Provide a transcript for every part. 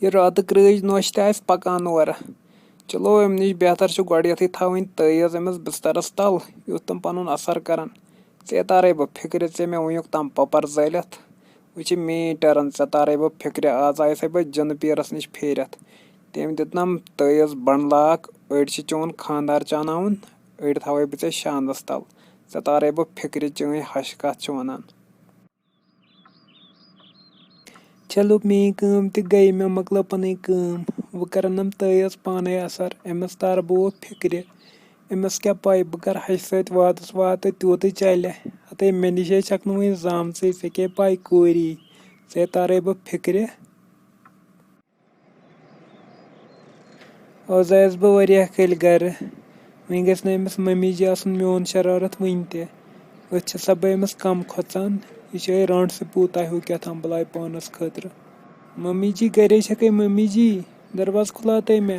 ये रात क्रेज नोश तह पकान और चलो अम नश बेहतर गोडे थवन तईज अमिस बिस्तरस तल युत तम पन असर करान ऐ तारे बह फिक्र मे वनुक तम पपर जलित वह मेन टर्न ऐ तारे बह फिक्र आज आये बह जिन पीरस नश फेरत तम दितनम तईज बन लाक अड़ चोन खानदार चाहन अड़ थवे बे शानदस तल ऐ तारे बह फिक्र चन हश कत वनान चलो मेन कम त गई मे मकल पन कम वह करनम तईज पाने असर अमिस तार बह फिक्र अमिस क्या पाई बह कर हश सत वातस वात त्यूत चल हते मे नश छक वन जामच ऐ क्या पाई कोरी ऐ तारे बह फिक्र आज आयस बह वारिया कल गर वन गस अमिस मम्मी जी आसन मोन शरारत वन त सा बह अमिस कम खोचान यह रांड सपूत हो क्या थाम बलाय पानस खतर मम्मी जी घरे छक मम्मी जी दरवाज खुलाते मे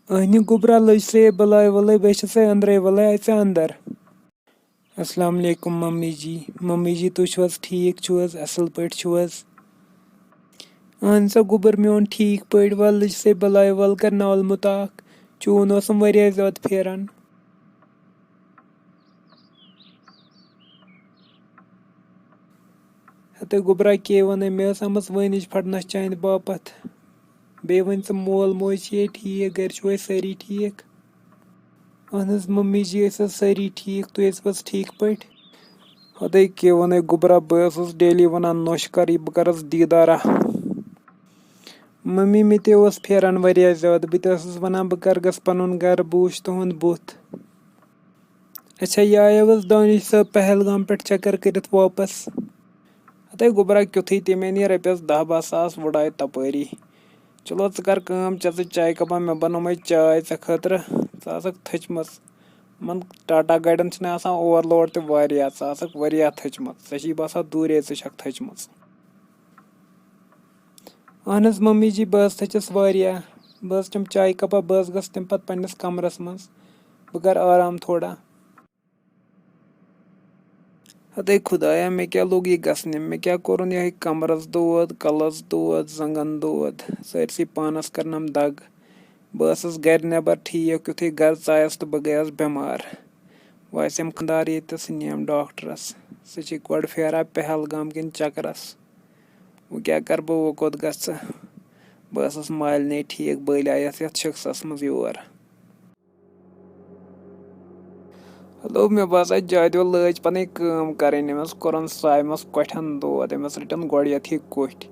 अहन गुबरा लज से बलाय वलाय बह अंदर वलाय अच अंदर अस्सलाम वालेकुम मम्मी जी तुझ ठीक छुज असल पे छुज अहन सा गुबर मोन ठीक पे वल लज से बलाय वल कर नवल मुताक चून ओसम वारिया ज्यादा फेरान हते गुबरा के वन मे आमस वनिज फटनस चांद बापत बे वन मोल मोज ये ठीक घर छो सारी ठीक अहन मम्मी जी सारी ठीक तुम ठीक पे हते के वन गुबरा बस डेली वनान नोश कर बह करस दीदारा मम्मी मे ते फेरान वारिया ज्यादा बह वनान बह कर गस पनुन गर बह वुच तुहद बुथ अच्छा यह आया दानिश साहब पहलगाम पे चक्कर कर वापस हते गुबरा क्युथी तमे नी रपियस 10-12 सास वुडाय तपरी चलो कर चाय कपा मे बनोमे चाय ऐ खतर थचम मन टाटा गाड़न ओवरलोड तह थचम ऐ बसा दूरे थचम अहन मम्मी जी बह थचस वारिया बह चम चाय कपा बह गस तम पत पन्नस कमरस मज बह कर आराम थोड़ा हते खुदाया मे क्या लोग ये गसने मे क्या कोरन यह कमरस दोद कलस दोद जंगन दोद सरसी पानस करनम दग बस गर नबर ठीक युथे घर चायस तो बह गयस बेमार वसम खंदार ये नियम डॉक्टरस सह गोड फेरा पहलगाम किन चक्करस वो क्या कर बह वो कोत गस बस मालने ठीक बल आयस ये शिक्षस मज योर हेलो मे बसा जादो लज पन कम करन अमिस कोरन सायमस कोठन दोद अमिस रटन गोडयथ कोठ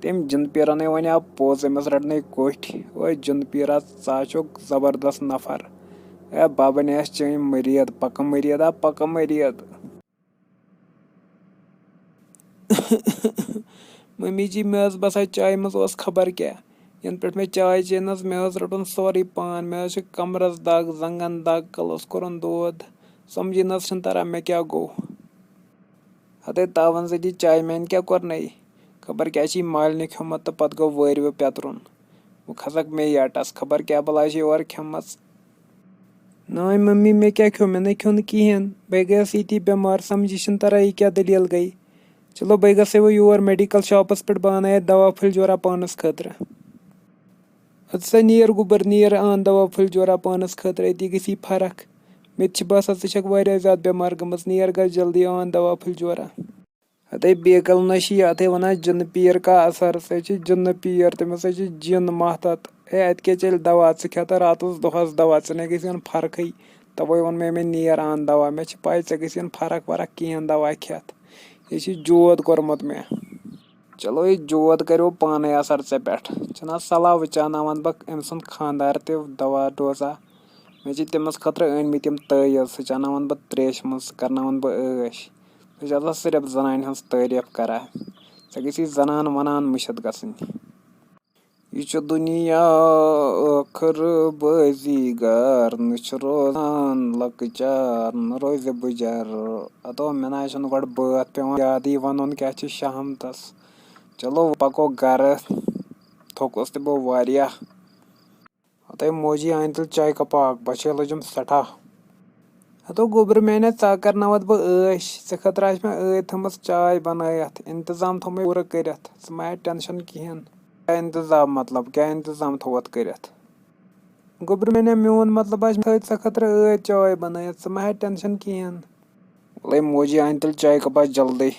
तम जिन पीरन वन आव पोज अमिस रटन कोठ वो जिन पीरा चुक जबरदस्त नफर ए बाबन चन मरियद पक मरियद मम्मी जी मे बसा चाय मज खबर क्या यन पे मे चाय चेनस मे रटन सोरी पान मे कमरस दग जंगन दग कलस कोरन दोद समझी नस तरह मे क्या गो हते तावन जदी चाय मैन क्या कोर खबर क्या मालने खोमत तो पत गो वरव पेतरुन वो खसक मे यटस खबर क्या बला और खमच ना मम्मी मे क्या खो मे खो कहें बह गयस ये बेमार समझी तरह यह क्या दलील गई चलो बह गस वो योर मेडिकल शॉपस पे बह अना दवा फुल जोरा पानस खतर सा नीर गुबर नीर आन दवा फुल जोरा पानस खतर अति गई फर्क मे बसा ज्यादा बेमार गमस नीर ग जल्दी आन दवा फुल जोरा हते बेकल नशी अत वन जिन पीर का असर सह जिन पीर तमिस जिन महतत अत क्या चल दवा खेत रातस दोहस दवा ने गन फर्क तवे वोन मे नीर आन दवा मे पाई गन फर्क वर्क कहें दवा खेत यह जोद कोरमुत मे चलो ये जोद करो पाने असर ऐ पे सलाह वचान बह अम सुंद खानदार दवा डोजा मे तमिस खतर अन तम तईज सह बह त्रेश मज करन बह ऐश सह सिर्फ जनान हज तारीफ करान सह गई जनान वनान मुशत गसन यह दुनिया ٲخر बाजीगर न रोजान लकचार न रोज बुजर अतो मे ना गोड बात पे याद वन क्या शहमतस चलो पको गर थोकस तो बह वारिया हते मोजी अन तल चाय कपा बचे लजम सठा हतो गोबर मैंने चा करनवत बह ऐश ऐ खतर मे थमस चाय बनायत इंतजाम थो मे पूरा कर मा टेंशन कहें इंतजाम मतलब क्या इंतजाम थोत करित गोबर मैंने मोन मतलब आज थी सा खतर चाय बनाई मा टेंशन कहें वल मोजी आन तेल चाय कप जल्दी।